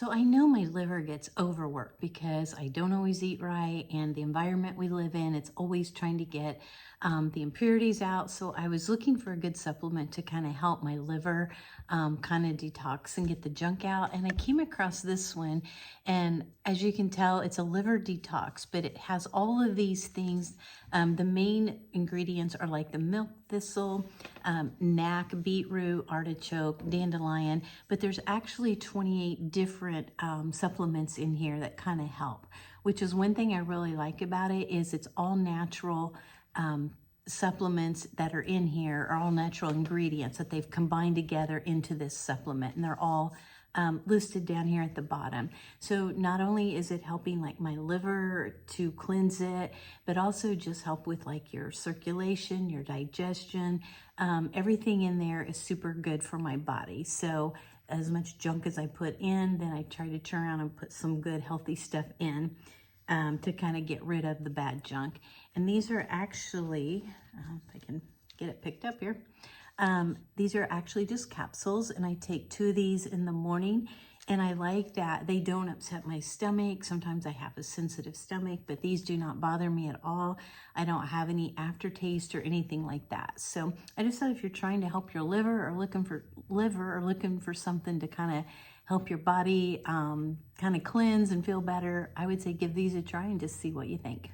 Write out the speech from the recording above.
So I know my liver gets overworked because I don't always eat right, and the environment we live in, it's always trying to get the impurities out. So I was looking for a good supplement to kind of help my liver kind of detox and get the junk out. And I came across this one, and as you can tell, it's a liver detox, but it has all of these things. The main ingredients are like the milk thistle, beet root, artichoke, dandelion, but there's actually 28 different supplements in here that kind of help, which is one thing I really like about it. Is it's all natural supplements that are in here, are all natural ingredients that they've combined together into this supplement, and they're all listed down here at the bottom. So not only is it helping like my liver to cleanse it, but also just help with like your circulation, your digestion. Everything in there is super good for my body. So as much junk as I put in, then I try to turn around and put some good healthy stuff in to kind of get rid of the bad junk. And these are actually, if I can get it picked up here, these are actually just capsules, and I take 2 of these in the morning, and I like that they don't upset my stomach. Sometimes I have a sensitive stomach, but these do not bother me at all. I don't have any aftertaste or anything like that. So I just thought if you're trying to help your liver or looking for something to kind of help your body kind of cleanse and feel better, I would say give these a try and just see what you think.